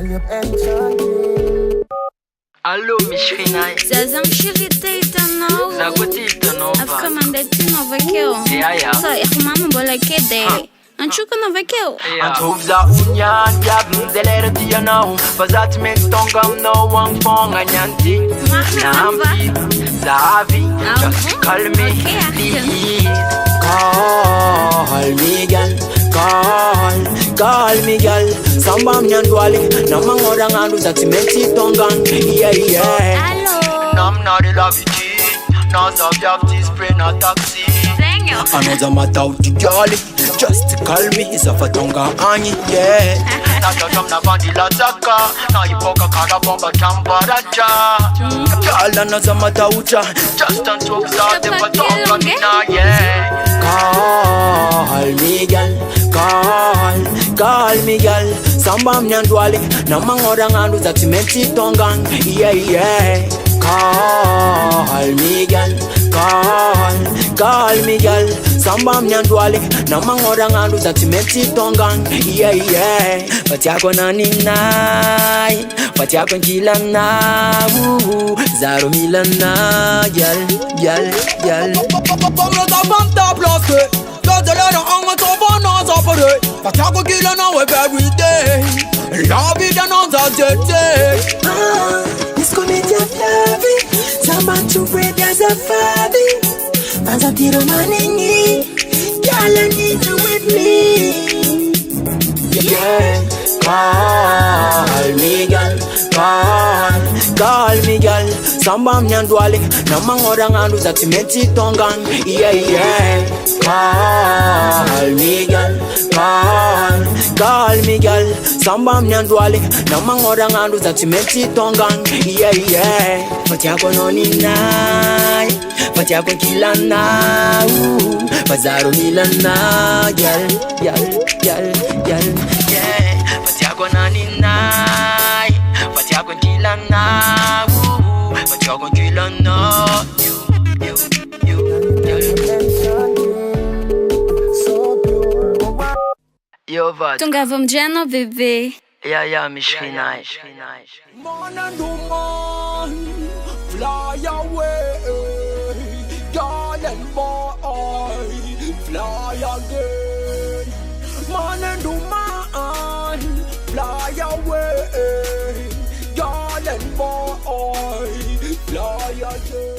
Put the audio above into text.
Allo Mishrinai. Zazam shirita no. Zagotita no. I've commanded to no vakel. Yeah. So if mama bola kede. Anchuka no vakel. Antrouve za unyan yabn zelere dia no. Fazat men tongam no one fong anyanti. Nampi Zavi. Just call me please. Call me girl. Call me girl. Samba mnyandwali. Namangora ngandu zatimenti tongang. Yeah. Hello. Nam na de la vie. No subject spray no taxi. Another matter with the girl. Just call me, it's a fatonga ani, yeah. Na jam na bandi la zaka. Na ipoka kara bomba chambaraja. Girl, another matter with ya. Just don't talk that the fatonga mina, yeah. Call me girl. Call me girl. Samba mnyandwali. Namangora ngandu zatimenti tongang, yeah. Call me girl. Call me girl. Samba mnyandwali. Namangora ngandu zatimenti tongang, yeah. But yako nani nai. But yako nkila na. Zaro mila na. Girl. Pomle ta femme ta place. Dans de l'air en me trouvant dans sa forêt. But yako kila na we every day. La vie d'un an à tête. This comedian flavy. Samba to bread as a fatty. As a tiro manini. Girl, I need you with me. Yeah. Call me girl. Call me girl. Samba mnyandwali. Namangora ngandu zatimenti tongang, yeah. Call me girl. Call me girl. Samba mnyandwali. Namangora ngandu zatimenti tongang, yeah. But yako noni nai. But yako kila na. Bazaro mila na. Girl, yeah. But yako nani nai. But yako kila na. But yako kila na. Yo vad? Tungava mjano bebe. Ja, Mishrinai. Man and woman, fly away. Girl and boy, fly again. Man and woman, fly away. Girl and boy, fly again.